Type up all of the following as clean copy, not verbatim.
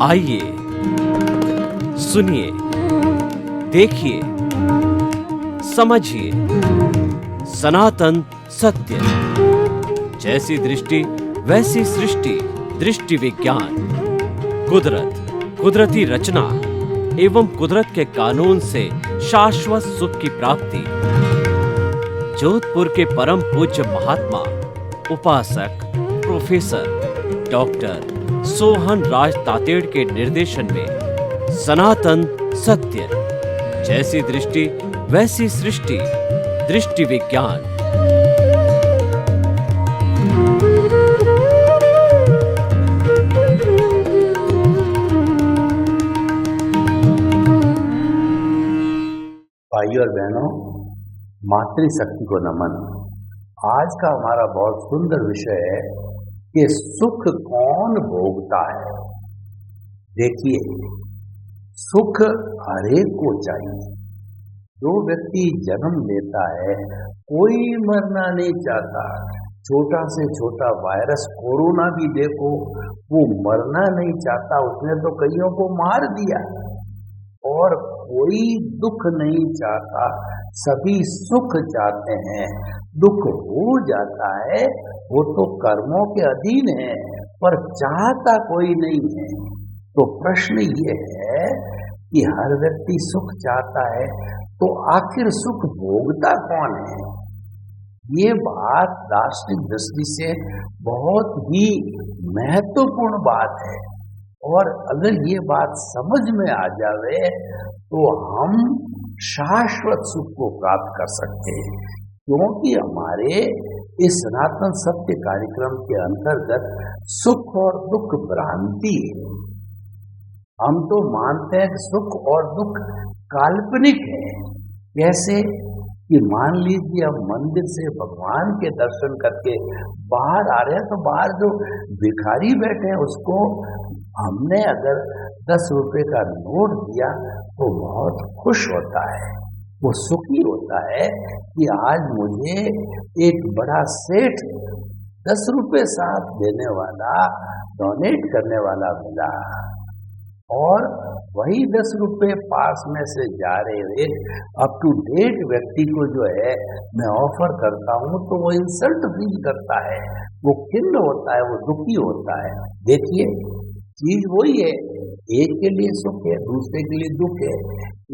आइए, सुनिए, देखिए, समझिए सनातन सत्य। जैसी दृष्टि वैसी सृष्टि, दृष्टि विज्ञान। कुदरत, कुदरती रचना एवं कुदरत के कानून से शाश्वत सुख की प्राप्ति। जोधपुर के परम पूज्य महात्मा उपासक प्रोफेसर डॉक्टर सोहन राज तातेड़ के निर्देशन में सनातन सत्य। जैसी दृष्टि वैसी सृष्टि, दृष्टि विज्ञान। भाइयों और बहनों, मातृशक्ति को नमन। आज का हमारा बहुत सुंदर विषय है कि सुख कौन भोगता है। देखिए, सुख हरेक को चाहिए। जो व्यक्ति जन्म लेता है, कोई मरना नहीं चाहता। छोटा से छोटा वायरस कोरोना भी देखो, वो मरना नहीं चाहता, उसने तो कईयों को मार दिया। और कोई दुख नहीं चाहता, सभी सुख चाहते हैं। दुख हो जाता है, वो तो कर्मों के अधीन है, पर चाहता कोई नहीं है। तो प्रश्न ये है कि हर व्यक्ति सुख चाहता है, तो आखिर सुख भोगता कौन है? ये बात दार्शनिक दृष्टि से बहुत ही महत्वपूर्ण बात है। और अगर ये बात समझ में आ जावे तो हम शाश्वत सुख को प्राप्त कर सकते हैं। क्योंकि हमारे इस सनातन सत्य कार्यक्रम के अंतर्गत सुख और दुख भ्रांति है। हम तो मानते हैं कि सुख और दुख काल्पनिक है। कैसे कि मान लीजिए हम मंदिर से भगवान के दर्शन करके बाहर आ रहे हैं, तो बाहर जो भिखारी बैठे हैं उसको हमने अगर 10 रुपए का नोट दिया तो बहुत खुश होता है, वो सुखी होता है कि आज मुझे एक बड़ा सेठ 10 रुपए साथ देने वाला, डोनेट करने वाला मिला। और वही 10 रुपए पास में से जा रहे अप टू डेट व्यक्ति को जो है मैं ऑफर करता हूँ, तो वो इंसल्ट फील करता है, वो खिन्न होता है, वो दुखी होता है। देखिए, चीज वही है, एक के लिए सुख है, दूसरे के लिए दुख है।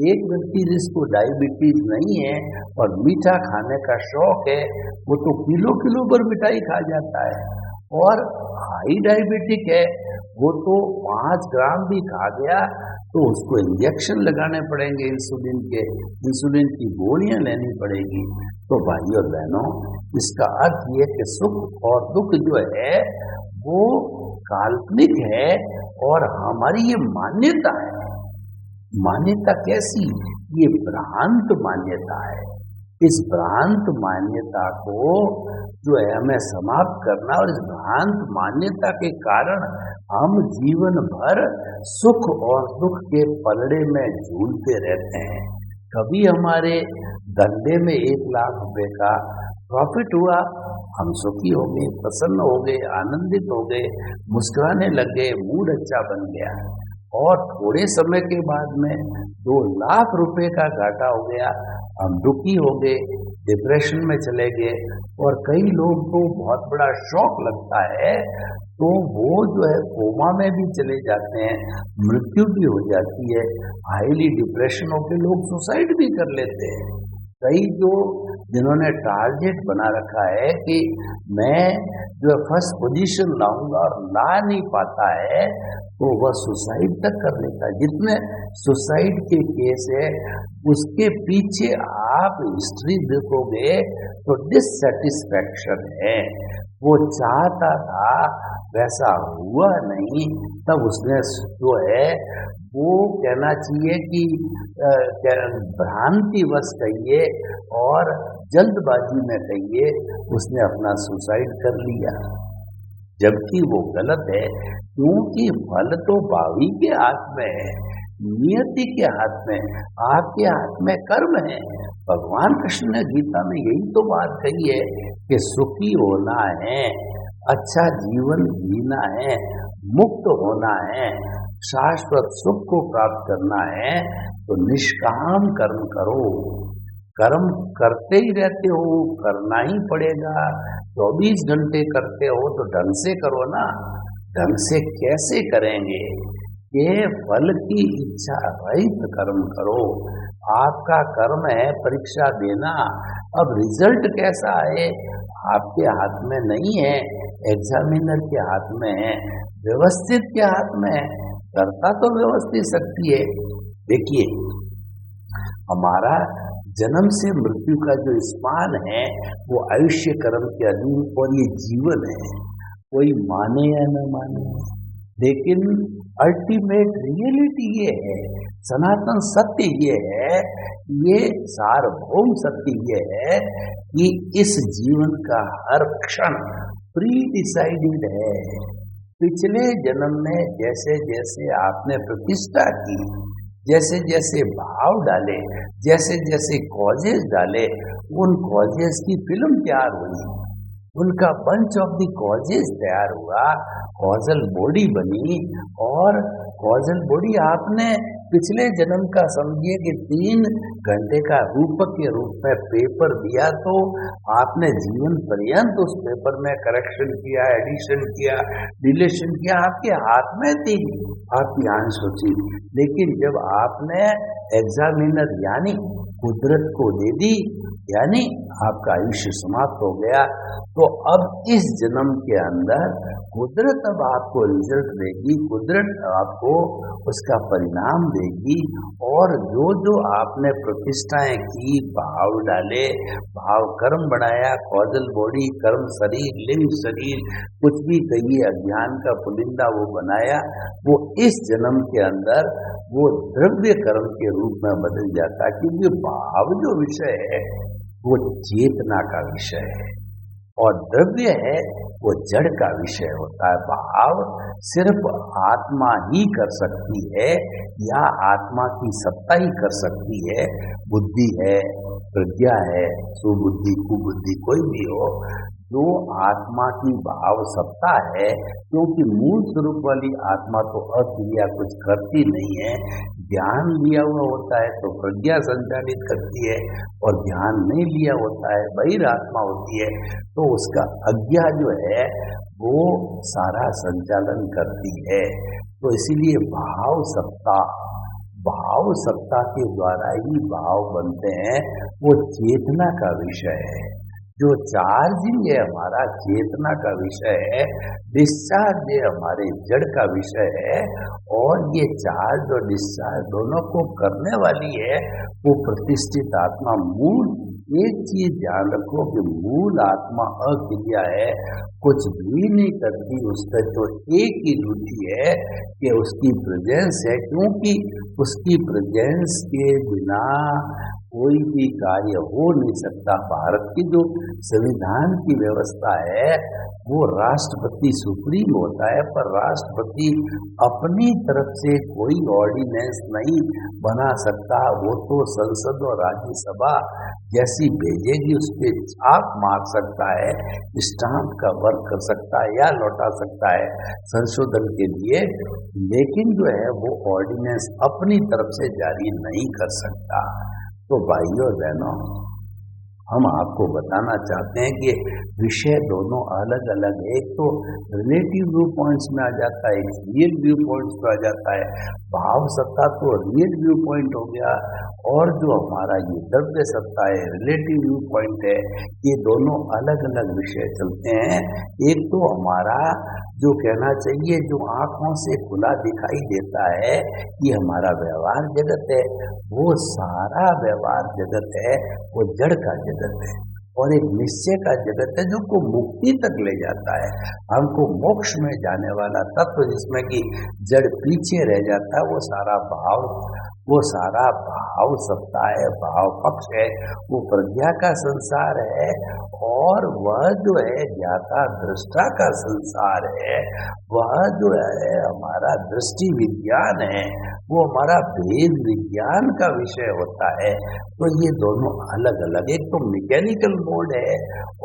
एक व्यक्ति जिसको डायबिटीज नहीं है और मीठा खाने का शौक है, वो तो किलो किलो भर मिठाई खा जाता है। और हाई डायबिटिक है, वो तो 5 ग्राम भी खा गया तो उसको इंजेक्शन लगाने पड़ेंगे, इंसुलिन की गोलियां लेनी पड़ेगी। तो भाइयों और बहनों, इसका अर्थ ये कि सुख और दुख जो है वो काल्पनिक है और हमारी ये मान्यता है। मान्यता कैसी? ये भ्रांत मान्यता है। इस भ्रांत मान्यता को जो है हमें समाप्त करना, और इस भ्रांत मान्यता के कारण हम जीवन भर सुख और दुख के पलड़े में झूलते रहते हैं। कभी हमारे धंधे में 1 लाख रुपए का प्रॉफिट हुआ, हम सुखी हो गए, प्रसन्न हो गए, आनंदित हो गए, मुस्कुराने लग गए, मूड अच्छा बन गया। और थोड़े समय के बाद में 2 लाख रुपए का घाटा हो गया, हम दुखी हो गए, डिप्रेशन में चले गए। और कई लोग को बहुत बड़ा शौक लगता है तो वो जो है कोमा में भी चले जाते हैं, मृत्यु भी हो जाती है। हाईली डिप्रेशन होकर लोग सुसाइड भी कर लेते हैं। कई जो जिन्होंने टारगेट बना रखा है कि मैं जो फर्स्ट पोजीशन लाऊंगा और ला नहीं पाता है, तो वह सुसाइड तक कर लेता है। जितने सुसाइड के केस है उसके पीछे आप हिस्ट्री देखोगे तो डिससेटिस्फैक्शन है। वो चाहता था, वैसा हुआ नहीं, तब उसने जो है वो कहना चाहिए कि भ्रांतिवश कहिए और जल्दबाजी में कहिए, उसने अपना सुसाइड कर लिया। जबकि वो गलत है, क्योंकि फल तो भावी के हाथ में है। नियति के हाथ में, आपके हाथ में कर्म है। भगवान कृष्ण ने गीता में यही तो बात कही है कि सुखी होना है, अच्छा जीवन जीना है, मुक्त होना है, शाश्वत सुख को प्राप्त करना है, तो निष्काम कर्म करो। कर्म करते ही रहते हो, करना ही पड़ेगा। 24 घंटे करते हो तो ढंग से करो ना। ढंग से कैसे करेंगे? ये फल की इच्छा रहित कर्म करो। आपका कर्म है परीक्षा देना। अब रिजल्ट कैसा आए आपके हाथ में नहीं है, एग्जामिनर के हाथ में है, व्यवस्थित के हाथ में है। करता तो व्यवस्थित शक्ति है। देखिए, हमारा जन्म से मृत्यु का जो स्पान है वो आयुष्य कर्म के अधीन, और ये जीवन है। कोई माने या न माने, लेकिन अल्टीमेट रियलिटी ये है, सनातन सत्य ये है, ये सार्वभौम सत्य ये है कि इस जीवन का हर क्षण प्री डिसाइडेड है। पिछले जन्म में जैसे जैसे आपने प्रतिष्ठा की, जैसे जैसे भाव डाले, जैसे जैसे कॉजेज डाले, उन कॉजेज की फिल्म तैयार हुई, उनका बंच ऑफ दी कॉजेज तैयार हुआ, कॉजल बॉडी बनी। और कॉजल बॉडी आपने पिछले जन्म का समझिए कि 3 घंटे का रूपक के रूप में पेपर दिया, तो आपने जीवन पर्यंत उस पेपर में करेक्शन किया, एडिशन किया, डिलीशन किया, आपके हाथ में थी आपकी आंसू। लेकिन जब आपने एग्जामिनर यानी कुदरत को दे दी, यानी आपका आयुष्य समाप्त हो गया, तो अब इस जन्म के अंदर कुदरत अब आपको रिजल्ट देगी, कुदरत आपको उसका परिणाम देगी। और जो जो आपने प्रतिष्ठाएं की, भाव डाले, भाव कर्म बनाया, कॉजल बॉडी, कर्म शरीर, लिंग शरीर, कुछ भी कहिए, अज्ञान का पुलिंदा वो बनाया, वो इस जन्म के अंदर वो द्रव्य कर्म के रूप में बदल जाता है। क्योंकि भाव जो विषय है वो चेतना का विषय है, और द्रव्य है वो जड़ का विषय होता है। भाव सिर्फ आत्मा ही कर सकती है, या आत्मा की सत्ता ही कर सकती है। बुद्धि है, प्रज्ञा है, सुबुद्धि कुबुद्धि कोई भी हो, जो आत्मा की भाव सत्ता है, क्योंकि मूल स्वरूप वाली आत्मा तो अक्रिया कुछ करती नहीं है। ध्यान लिया हुआ होता है तो प्रज्ञा संचालित करती है, और ध्यान नहीं लिया होता है, बहिरात्मा होती है, तो उसका अज्ञा जो है वो सारा संचालन करती है। तो इसीलिए भाव सत्ता के द्वारा ही भाव बनते हैं, वो चेतना का विषय है। जो चार्जिंग है हमारा चेतना का विषय है, डिस्चार्ज है हमारे जड़ का विषय है, और ये चार्ज और डिस्चार्ज दोनों को करने वाली है वो प्रतिष्ठित आत्मा। मूल एक चीज ध्यान रखो कि मूल आत्मा अक्रिया है, कुछ भी नहीं करती, उसका तो एक ही ड्यूटी है कि उसकी प्रेजेंस है, क्योंकि उसकी प्रेजेंस के बिना कोई भी कार्य हो नहीं सकता। भारत की जो संविधान की व्यवस्था है वो राष्ट्रपति सुप्रीम होता है, पर राष्ट्रपति अपनी तरफ से कोई ऑर्डिनेंस नहीं बना सकता। वो तो संसद और राज्यसभा जैसी भेजेगी उस पर छाप मार सकता है, स्टाम्प का वर्क कर सकता है या लौटा सकता है संशोधन के लिए, लेकिन जो है वो ऑर्डिनेंस अपनी तरफ से जारी नहीं कर सकता। तो भाइयों और बहनों, हम आपको बताना चाहते हैं कि विषय दोनों अलग अलग है। एक तो रिलेटिव व्यू पॉइंट्स में आ जाता है, एक रियल व्यू पॉइंट्स में आ जाता है। भाव सत्ता तो रियल व्यू पॉइंट हो गया, और जो हमारा ये द्रव्य सत्ता है रिलेटिव व्यू पॉइंट है। ये दोनों अलग अलग विषय चलते हैं। एक तो हमारा जो कहना चाहिए, जो आंखों से खुला दिखाई देता है, ये हमारा व्यवहार जगत है। वो सारा व्यवहार जगत है वो जड़ का जगत है, और एक निश्चय का जगत है जो को मुक्ति तक ले जाता है, हमको मोक्ष में जाने वाला तत्व, जिसमें कि जड़ पीछे रह जाता है। वो सारा भाव, वो सारा भाव सत्ता है, भाव पक्ष है, वो प्रज्ञा का संसार है, और वह जो है ज्ञाता दृष्टा का संसार है, वह जो है हमारा दृष्टि विज्ञान है, वो हमारा भेद विज्ञान का विषय होता है। तो ये दोनों अलग अलग, एक तो मैकेनिकल मोड है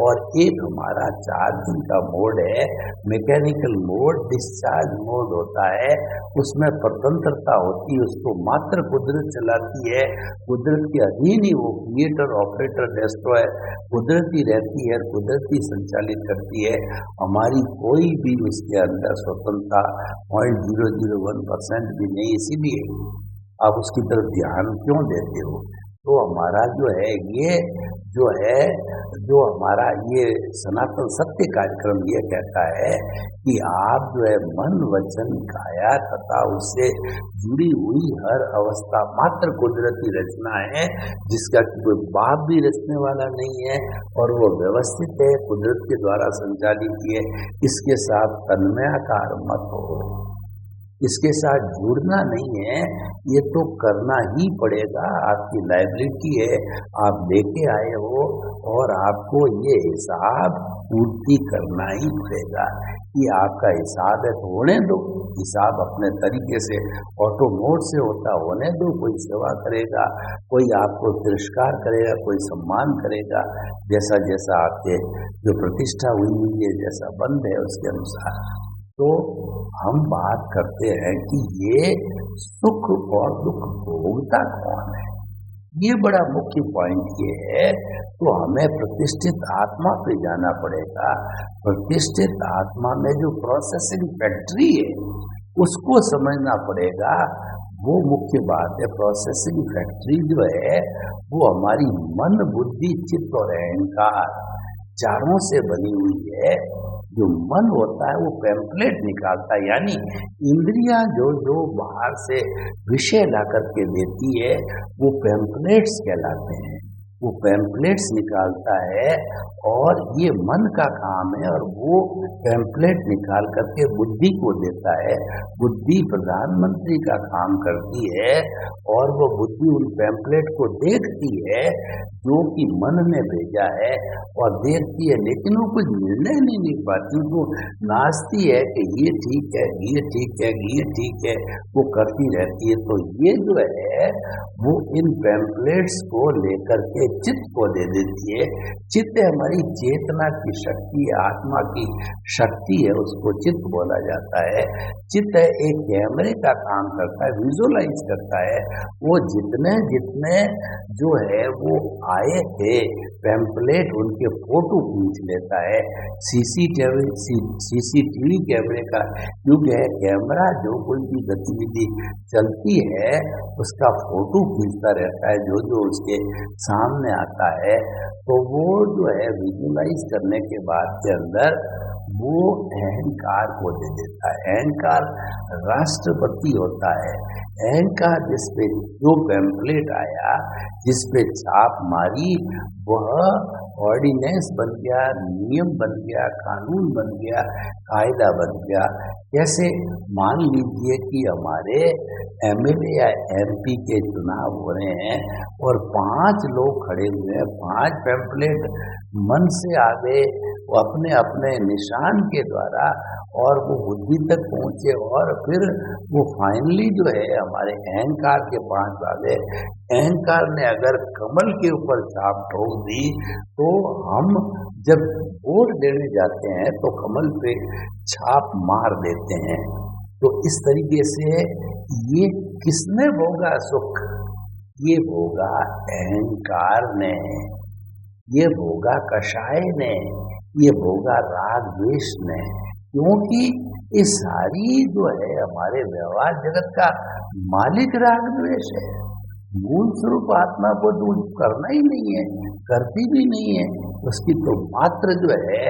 और एक हमारा चार्जिंग का मोड है। मैकेनिकल मोड डिस्चार्ज मोड होता है, उसमें स्वतंत्रता होती है, उसको मात्र कुदरत चलाती है, कुदरत के अधीन ही वो क्रिएटर ऑपरेटर डिस्ट्रॉयर कुदरती रहती है, कुदरती संचालित करती है। हमारी कोई भी उसके अंदर स्वतंत्रता 0.001% भी नहीं। इसीलिए आप उसकी तरफ ध्यान क्यों देते हो? तो हमारा जो है ये जो हमारा ये सनातन सत्य कार्यक्रम ये कहता है कि आप जो है मन वचन काया तथा उससे जुड़ी हुई हर अवस्था मात्र कुदरती रचना है, जिसका कोई बाप भी रचने वाला नहीं है, और वो व्यवस्थित है, कुदरत के द्वारा संचालित है। इसके साथ तन्मयाकार मत हो, इसके साथ जुड़ना नहीं है, ये तो करना ही पड़ेगा, आपकी लायबिलिटी है, आप लेके आए हो और आपको ये हिसाब पूर्ति करना ही पड़ेगा। कि आपका हिसाब है तो होने दो, हिसाब अपने तरीके से ऑटो मोड से होता होने दो। कोई सेवा करेगा, कोई आपको तिरस्कार करेगा, कोई सम्मान करेगा, जैसा जैसा आपके जो प्रतिष्ठा हुई है, जैसा बंद है उसके अनुसार। तो हम बात करते हैं कि ये सुख और दुख भोगता कौन है, ये बड़ा मुख्य पॉइंट ये है। तो हमें प्रतिष्ठित आत्मा पे जाना पड़ेगा। प्रतिष्ठित आत्मा में जो प्रोसेसिंग फैक्ट्री है उसको समझना पड़ेगा, वो मुख्य बात है। प्रोसेसिंग फैक्ट्री जो है वो हमारी मन बुद्धि चित्त और अहंकार चारों से बनी हुई है। जो मन होता है वो पैम्पलेट निकालता है, यानी इंद्रियां जो जो बाहर से विषय ला करके देती है वो पैम्पलेट्स कहलाते हैं। वो पैम्पलेट्स निकालता है और ये मन का काम है, और वो पैम्पलेट निकाल करके बुद्धि को देता है। बुद्धि प्रधानमंत्री का काम करती है और वो बुद्धि उन पैम्पलेट को देखती है जो कि मन ने भेजा है, और देखती है, लेकिन वो कुछ निर्णय नहीं ले पाती। वो नाचती है कि ये ठीक है, ये ठीक है, ये ठीक है, वो करती रहती है। तो ये जो है वो इन पैम्पलेट्स को लेकर के चित्त को दे देती है। चित्त हमारी चेतना की शक्ति, आत्मा की शक्ति है, उसको चित्त बोला जाता है। चित्त एक कैमरे का काम करता है, विजुअलाइज करता है। वो जितने जितने जो है वो आए थे पैम्पलेट, उनके फोटो खींच लेता है। सीसीटीवी कैमरे का युग है। कैमरा जो कोई भी गतिविधि चलती है उसका फोटो खींचता रहता है, जो जो उसके सामने आता है। तो वो जो है विजुअलाइज करने के बाद के अंदर वो अहंकार को दे देता है। अहंकार राष्ट्रपति होता है। अहंकार जिसपे जो पैम्पलेट आया, जिसपे छाप मारी, वह ऑर्डिनेंस बन गया, नियम बन गया, कानून बन गया, कायदा बन गया। कैसे? मान लीजिए कि हमारे एमएलए या एमपी के चुनाव हो रहे हैं और 5 लोग खड़े हुए हैं, 5 पैम्पलेट मन से आ गए, वो अपने अपने निशान के द्वारा, और वो बुद्धि तक पहुंचे, और फिर वो फाइनली जो है हमारे अहंकार के 5 वाले, अहंकार ने अगर कमल के ऊपर छाप ठोक दी, तो हम जब वोट देने जाते हैं तो कमल पे छाप मार देते हैं। तो इस तरीके से ये किसने भोगा सुख? ये भोगा अहंकार ने, ये भोगा कषाय ने, ये भोगा राग द्वेष ने। क्योंकि ये सारी जो है हमारे व्यवहार जगत का मालिक राग द्वेष है। मूल स्वरूप आत्मा को तो करना ही नहीं है, करती भी नहीं है। उसकी तो मात्र जो है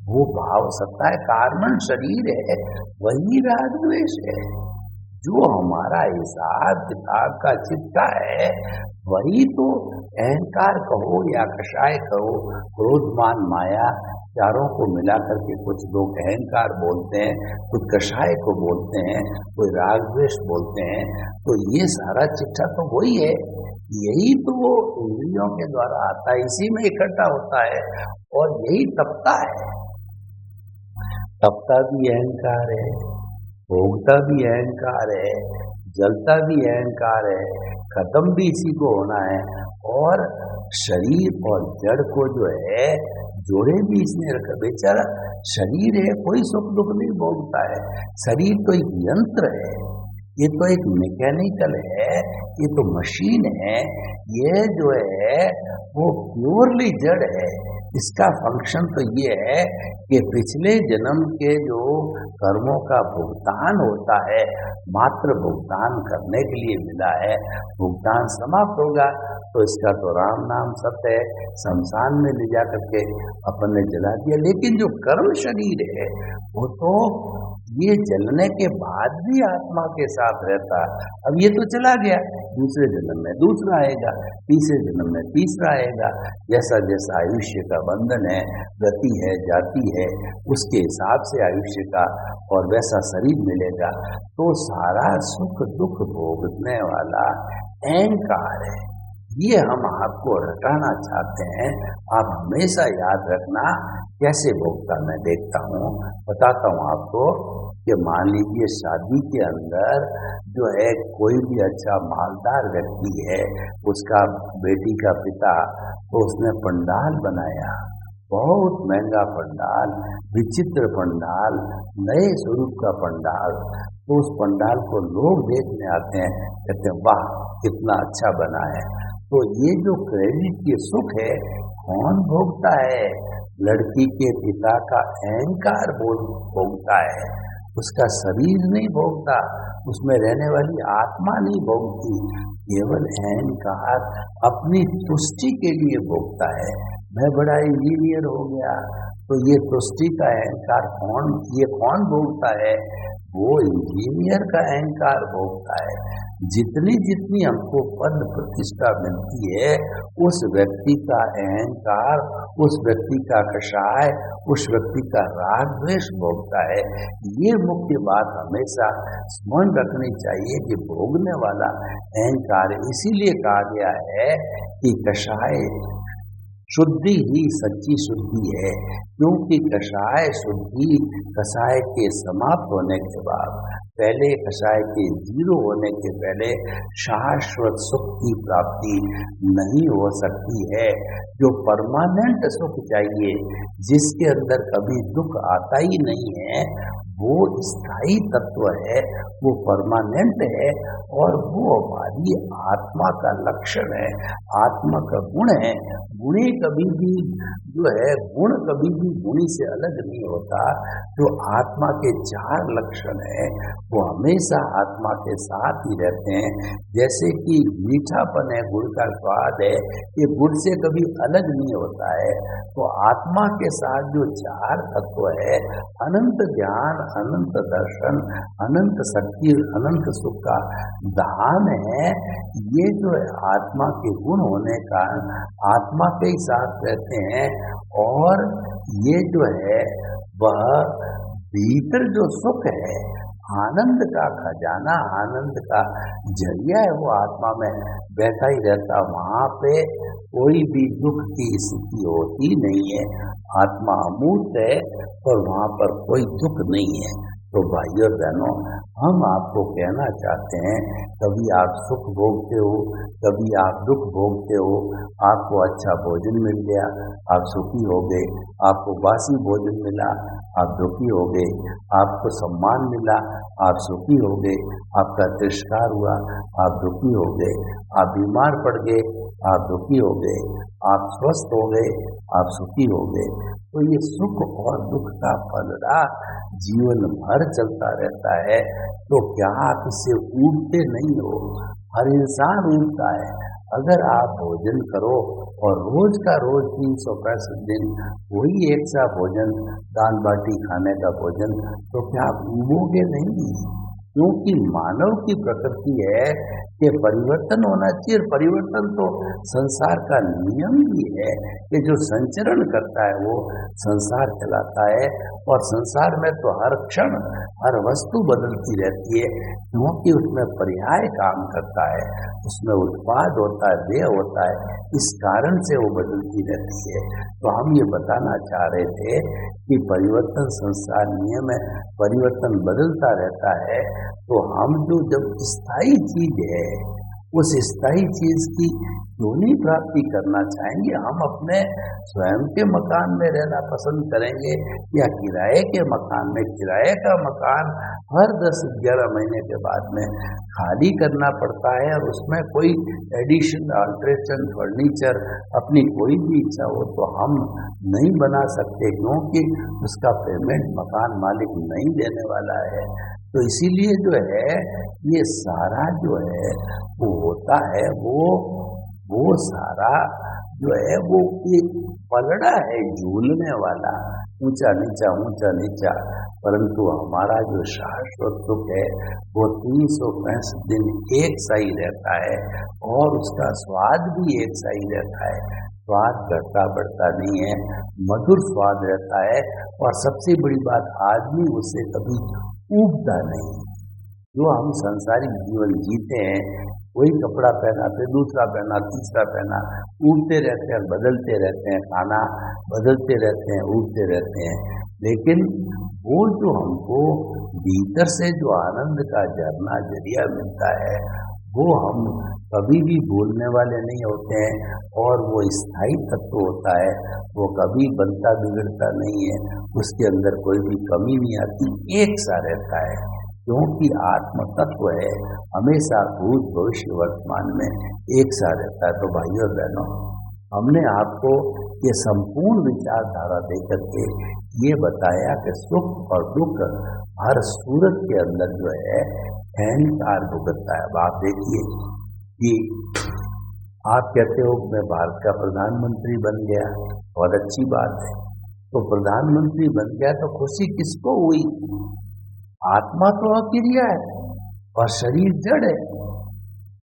वो भाव सत्ता है, कारण शरीर है, वही राग द्वेष है। जो हमारा हिसाब किताब का चिट्ठा है वही तो अहंकार कहो या कषाय कहो, क्रोध मान माया चारों को मिला करके कुछ लोग अहंकार बोलते हैं, कुछ कषाय को बोलते हैं, कोई राग द्वेष बोलते हैं। तो ये सारा चिट्ठा तो वही है, यही तो वो इंद्रियों के द्वारा आता है, इसी में इकट्ठा होता है और यही तपता है। तपता भी अहंकार है, भोगता भी अहंकार है, जलता भी अहंकार है, खत्म भी इसी को होना है। और शरीर और जड़ को जो है जोड़े भी इसने रखा। बेचारा शरीर है, कोई सुख दुख नहीं भोगता है। शरीर तो एक यंत्र है, ये तो एक मैकेनिकल है, ये तो मशीन है, ये जो है वो प्योरली जड़ है। इसका फंक्शन तो ये है कि पिछले जन्म के जो कर्मों का भुगतान होता है, मात्र भुगतान करने के लिए मिला है। भुगतान समाप्त होगा तो इसका तो राम नाम सत्य है, शमशान में ले जा करके अपन ने जला दिया। लेकिन जो कर्म शरीर है वो तो ये जलने के बाद भी आत्मा के साथ रहता। अब ये तो चला गया, दूसरे जन्म में दूसरा आएगा, तीसरे जन्म में तीसरा आएगा। जैसा जैसा आयुष्य का बंधन है, गति है, जाति है, उसके हिसाब से आयुष्य का और वैसा शरीर मिलेगा। तो सारा सुख दुख भोगने वाला अहंकार है, ये हम आपको रटाना चाहते हैं। आप हमेशा याद रखना कैसे भोगता मैं देखता हूँ, बताता हूँ आपको कि मान लीजिए शादी के अंदर जो है कोई भी अच्छा मालदार व्यक्ति है, उसका बेटी का पिता, तो उसने पंडाल बनाया, बहुत महंगा पंडाल, विचित्र पंडाल, नए स्वरूप का पंडाल। तो उस पंडाल को लोग देखने आते हैं, कहते हैं वाह कितना अच्छा बना है। तो ये जो क्रेडिट के सुख है कौन भोगता है? लड़की के पिता का अहंकार भोगता है, उसका शरीर नहीं भोगता, उसमें रहने वाली आत्मा नहीं भोगती। केवल अहंकार अपनी तुष्टि के लिए भोगता है। मैं बड़ा इंजीनियर हो गया, तो ये तुष्टि का अहंकार कौन भोगता है? वो इंजीनियर का अहंकार भोगता है। जितनी जितनी हमको पद प्रतिष्ठा मिलती है, उस व्यक्ति का अहंकार, उस व्यक्ति का कषाय, उस व्यक्ति का राग द्वेष भोगता है। ये मुख्य बात हमेशा स्मरण रखनी चाहिए कि भोगने वाला अहंकार, इसीलिए कहा गया है कि कषाय शुद्धि ही सच्ची शुद्धि है, क्योंकि कषाय शुद्धि कषाय के समाप्त होने के बाद, पहले कषाय के जीरो होने के पहले शाश्वत सुख की प्राप्ति नहीं हो सकती है। जो परमानेंट सुख चाहिए, जिसके अंदर कभी दुख आता ही नहीं है, वो स्थायी तत्व है, वो परमानेंट है और वो हमारी आत्मा का लक्षण है, आत्मा का गुण है। गुणी कभी भी जो है, गुण कभी भी गुणी से अलग नहीं होता। जो आत्मा के चार लक्षण है वो हमेशा आत्मा के साथ ही रहते हैं। जैसे कि मीठापन है, गुड़ का स्वाद है, ये गुड़ से कभी अलग नहीं होता है। तो आत्मा के साथ जो चार तत्व है, अनंत ज्ञान, अनंत दर्शन, अनंत शक्ति, अनंत सुख का दान है, ये जो है आत्मा के गुण होने का आत्मा के ही साथ रहते हैं। और ये जो है वह भीतर जो सुख है, आनंद का खजाना, आनंद का जरिया है, वो आत्मा में बैठा ही रहता। वहाँ पे कोई भी दुख की स्थिति होती नहीं है। आत्मा अमूर्त है और वहाँ पर कोई दुख नहीं है। तो भाइयों बहनों, हम आपको कहना चाहते हैं, कभी आप सुख भोगते हो, कभी आप दुख भोगते हो। आपको अच्छा भोजन मिल गया, आप सुखी हो गए। आपको बासी भोजन मिला, आप दुखी हो गए। आपको सम्मान मिला, आप सुखी हो गए। आपका तिरस्कार हुआ, आप दुखी हो गए। आप बीमार पड़ गए, आप दुखी हो गए। आप स्वस्थ हो गए, आप सुखी हो गए। तो ये सुख और दुख का पलड़ा जीवन भर चलता रहता है। तो क्या आप इससे ऊबते नहीं हो? हर इंसान ऊबता है। अगर आप भोजन करो और रोज का रोज 365 दिन वही एक सा भोजन, दाल बाटी खाने का भोजन, तो क्या आप ऊबोगे नहीं? क्योंकि मानव की प्रकृति है कि परिवर्तन होना चाहिए। परिवर्तन तो संसार का नियम भी है कि जो संचरण करता है वो संसार चलाता है, और संसार में तो हर क्षण हर वस्तु बदलती रहती है, क्योंकि उसमें पर्याय काम करता है, उसमें उत्पाद होता है, व्यय होता है, इस कारण से वो बदलती रहती है। तो हम ये बताना चाह रहे थे कि परिवर्तन संसार नियम है, परिवर्तन बदलता रहता है। तो हम जो जब स्थायी चीज है उस स्थायी चीज की क्यों नहीं प्राप्ति करना चाहेंगे? हम अपने स्वयं के मकान में रहना पसंद करेंगे या किराए के मकान में? किराए का मकान हर 10-11 महीने के बाद में खाली करना पड़ता है, और उसमें कोई एडिशन, अल्ट्रेशन, फर्नीचर अपनी कोई भी इच्छा हो तो हम नहीं बना सकते, क्योंकि उसका पेमेंट मकान मालिक नहीं देने वाला है। तो इसीलिए जो है ये सारा जो है वो होता है, वो सारा जो है वो एक पलड़ा है झूलने वाला, ऊंचा नीचा ऊंचा नीचा। परंतु हमारा जो शाश्वत सुख है वो 365 दिन एक सा ही रहता है, और उसका स्वाद भी एक सा ही रहता है। स्वाद घटता बढ़ता नहीं है, मधुर स्वाद रहता है। और सबसे बड़ी बात, आदमी उससे कभी ऊबता नहीं। जो हम सांसारिक जीवन जीते हैं, वही कपड़ा पहना, फिर दूसरा पहना, तीसरा पहना, उड़ते रहते हैं, बदलते रहते हैं, खाना बदलते रहते हैं, उड़ते रहते हैं। लेकिन वो जो हमको भीतर से जो आनंद का झरना जरिया मिलता है वो हम कभी भी भूलने वाले नहीं होते हैं, और वो स्थायी तत्व होता है, वो कभी बनता बिगड़ता नहीं है, उसके अंदर कोई भी कमी नहीं आती, एक सा रहता है। क्योंकि आत्म तत्व है, हमेशा भूत भविष्य वर्तमान में एक सा रहता है। तो भाइयों और बहनों, हमने आपको ये संपूर्ण विचारधारा देकर के ये बताया कि सुख और दुख हर सूरत के अंदर जो है अहंकार भुगतता है। अब आप देखिए कि आप कहते हो मैं भारत का प्रधानमंत्री बन गया, बहुत अच्छी बात है। तो प्रधानमंत्री बन गया तो खुशी किसको हुई? आत्मा तो अक्रिया है और शरीर जड़ है,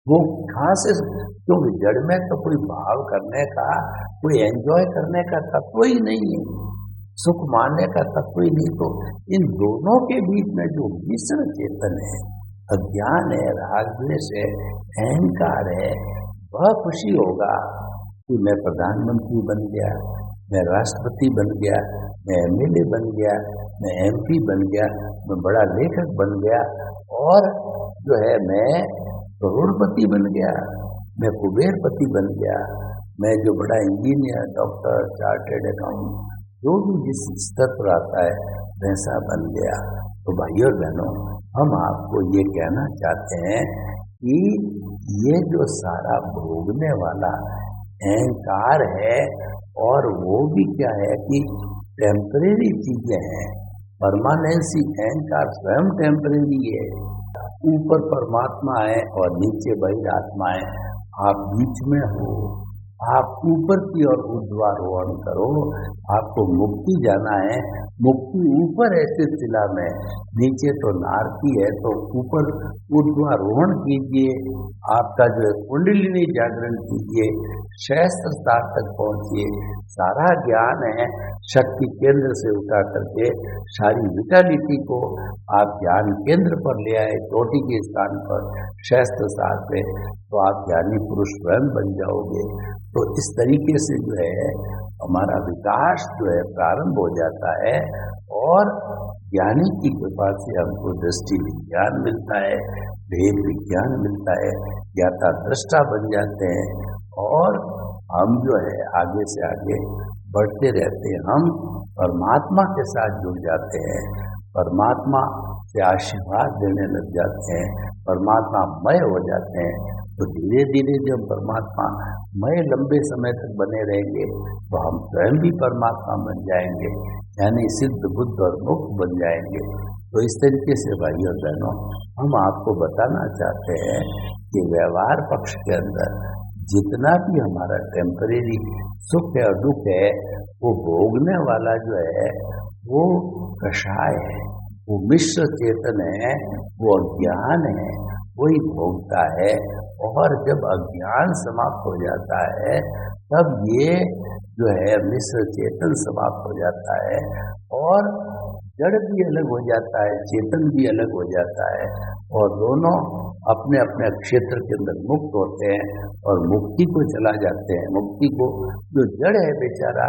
वो कहाँ से? क्योंकि जड़ में तो कोई भाव करने का, कोई एंजॉय करने का तत्व ही नहीं है, सुख मानने का तत्व ही नहीं। तो इन दोनों के बीच में जो मिश्र चेतन है, अज्ञान है, रागद्वेष है, अहंकार है, वह खुशी होगा कि मैं प्रधानमंत्री बन गया, मैं राष्ट्रपति बन गया, मैं एमएलए बन गया, मैं एमपी बन गया, मैं बड़ा लेखक बन गया, और जो है मैं करोड़पति बन गया, मैं कुबेरपति बन गया, मैं जो बड़ा इंजीनियर, डॉक्टर, चार्टेड अकाउंट, जो भी जिस स्तर पर आता है वैसा बन गया। तो भाइयों और बहनों, हम आपको ये कहना चाहते हैं कि ये जो सारा भोगने वाला अहंकार है, और वो भी क्या है कि टेम्परेरी चीजें हैं, परमानेंसी, अहंकार स्वयं टेम्परेरी है। ऊपर परमात्मा है और नीचे बहिरात्मा है, आप बीच में हो, आप ऊपर की ओर ऊर्ध्वारोहण करो, आपको मुक्ति जाना है। मुक्ति ऊपर है सिलसिला में, नीचे तो नारकी है, तो ऊपर ऊर्ध्वारोहण कीजिए, आपका जो है कुंडलिनी जागरण कीजिए, सहस्त्र स्तर तक पहुंचिए। सारा ज्ञान है शक्ति केंद्र से उठा करके सारी विटालिटी को आप ज्ञान केंद्र पर ले आए, चोटी के स्थान पर, सहस्त्र स्तर पे, तो आप ज्ञानी पुरुष स्वयं बन जाओगे। तो इस तरीके से जो है हमारा विकास जो है प्रारंभ हो जाता है, और ज्ञानी की कृपा से हमको दृष्टि विज्ञान मिलता है, भेद विज्ञान मिलता है, ज्ञाता दृष्टा बन जाते हैं, और हम जो है आगे से आगे बढ़ते रहते हैं। हम परमात्मा के साथ जुड़ जाते हैं, परमात्मा से आशीर्वाद देने लग जाते हैं, परमात्मा मय हो जाते हैं। तो धीरे धीरे जब परमात्मा मय लंबे समय तक बने रहेंगे तो हम स्वयं भी परमात्मा बन जाएंगे, यानी सिद्ध बुद्ध और मुक्त बन जाएंगे। तो इस तरीके से भाइयों और बहनों, हम आपको बताना चाहते हैं कि व्यवहार पक्ष के अंदर जितना भी हमारा टेम्परेरी सुख है और दुख है, वो भोगने वाला जो है वो कषाय है, वो मिश्र चेतन है, वो अज्ञान है, वही भोगता है। और जब अज्ञान समाप्त हो जाता है तब ये जो है मिश्र चेतन समाप्त हो जाता है और जड़ भी अलग हो जाता है, चेतन भी अलग हो जाता है और दोनों अपने अपने क्षेत्र के अंदर मुक्त होते हैं और मुक्ति को चला जाते हैं। मुक्ति को जो जड़ है बेचारा,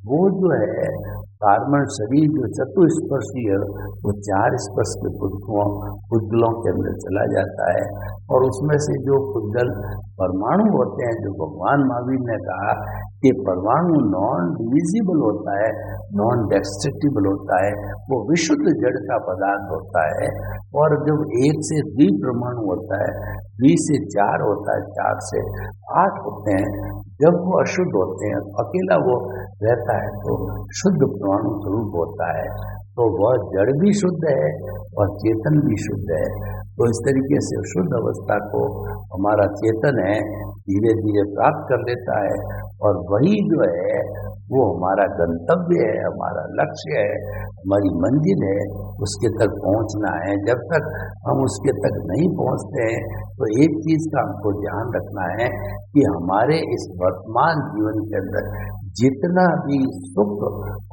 वो जो है कार्बन शरीर जो चतुस्पर्शी है, वो 4 स्पर्श के पुद्गलों के अंदर चला जाता है और उसमें से जो पुद्गल परमाणु होते हैं, जो भगवान महावीर ने कहा कि परमाणु नॉन डिविजिबल होता है, नॉन डेस्ट्रक्टिबल होता है, वो विशुद्ध जड़ का पदार्थ होता है। और जब 1 से 2 परमाणु होता है, 2 से 4 होता है, 4 से 8 होते हैं, जब वो अशुद्ध होते हैं, अकेला वो रहता है तो शुद्ध परमाणु स्वरूप होता है। तो वह जड़ भी शुद्ध है और चेतन भी शुद्ध है। तो इस तरीके से शुद्ध अवस्था को हमारा चेतन है धीरे धीरे प्राप्त कर लेता है और वही जो है वो हमारा गंतव्य है, हमारा लक्ष्य है, हमारी मंजिल है, उसके तक पहुंचना है। जब तक हम उसके तक नहीं पहुंचते हैं तो एक चीज का हमको ध्यान रखना है कि हमारे इस वर्तमान जीवन के अंदर जितना भी सुख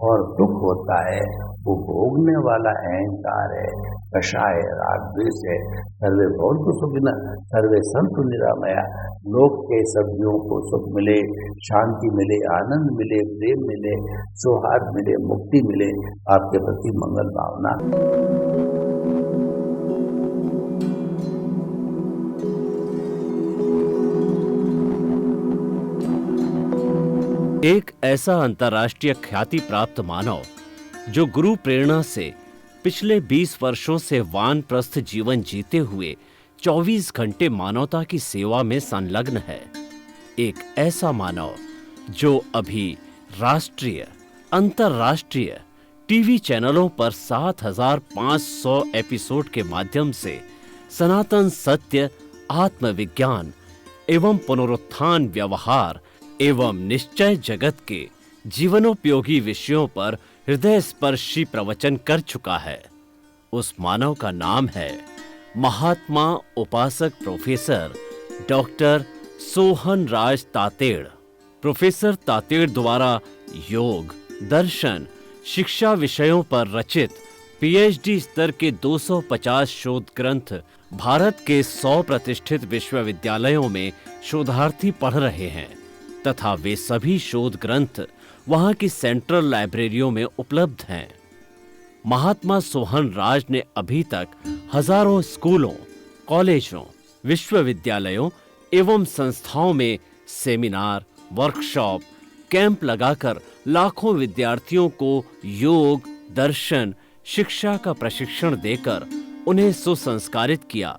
और दुख होता है वो भोगने वाला अहंकार है, कषाय है, राग द्वेष है। सर्वे भवन्तु सुखिनः सर्वे सन्तु निरामया। लोक के सब्जियों को सुख मिले, शांति मिले, आनंद मिले, प्रेम मिले, सौहार्द मिले, मुक्ति मिले, आपके प्रति मंगल भावना। एक ऐसा अंतर्राष्ट्रीय ख्याति प्राप्त मानव जो गुरु प्रेरणा से पिछले 20 वर्षों से वानप्रस्थ जीवन जीते हुए 24 घंटे मानवता की सेवा में संलग्न है। एक ऐसा मानव जो अभी राष्ट्रीय, अंतर्राष्ट्रीय टीवी चैनलों पर 7,500 एपिसोड के माध्यम से सनातन सत्य, आत्मविज्ञान एवं पुनरुत्थान, व्यवहार एवं निश्चय जगत के जीवनोपयोगी विषयों पर हृदय स्पर्शी प्रवचन कर चुका है। उस मानव का नाम है महात्मा उपासक प्रोफेसर डॉक्टर सोहन राज तातेड़। प्रोफेसर तातेड़ द्वारा योग, दर्शन, शिक्षा विषयों पर रचित पीएचडी स्तर के 250 शोध ग्रंथ भारत के 100 प्रतिष्ठित विश्वविद्यालयों में शोधार्थी पढ़ रहे हैं तथा वे सभी शोध ग्रंथ वहां की सेंट्रल लाइब्रेरियों में उपलब्ध हैं। महात्मा सोहन राज ने अभी तक हजारों स्कूलों, कॉलेजों, विश्वविद्यालयों एवं संस्थाओं में सेमिनार, वर्कशॉप, कैंप लगाकर लाखों विद्यार्थियों को योग, दर्शन, शिक्षा का प्रशिक्षण देकर उन्हें सुसंस्कारित किया।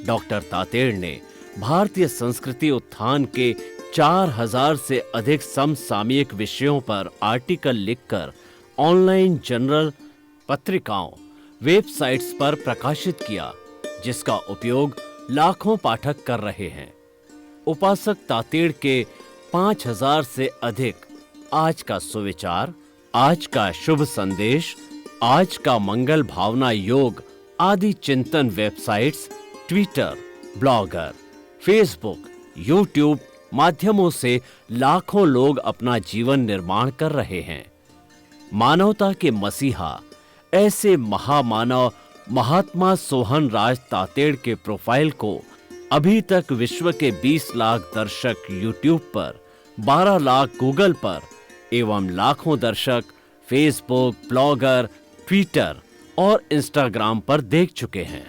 डॉक्टर तातेड़ ने भारतीय संस्कृति उत्थान के 4000 से अधिक समसामयिक विषयों पर आर्टिकल लिखकर ऑनलाइन जर्नल, पत्रिकाओं, वेबसाइट्स पर प्रकाशित किया, जिसका उपयोग लाखों पाठक कर रहे हैं। उपासक तातेड़ के 5000 से अधिक आज का सुविचार, आज का शुभ संदेश, आज का मंगल भावना योग आदि चिंतन websites, Twitter, blogger, Facebook, YouTube माध्यमों से लाखों लोग अपना जीवन निर्माण कर रहे हैं। मानवता के मसीहा ऐसे महामानव महात्मा सोहन राज तातेड़ के प्रोफाइल को अभी तक विश्व के 20 लाख दर्शक यूट्यूब पर, 12 लाख गूगल पर एवं लाखों दर्शक फेसबुक, ब्लॉगर, ट्विटर और इंस्टाग्राम पर देख चुके हैं।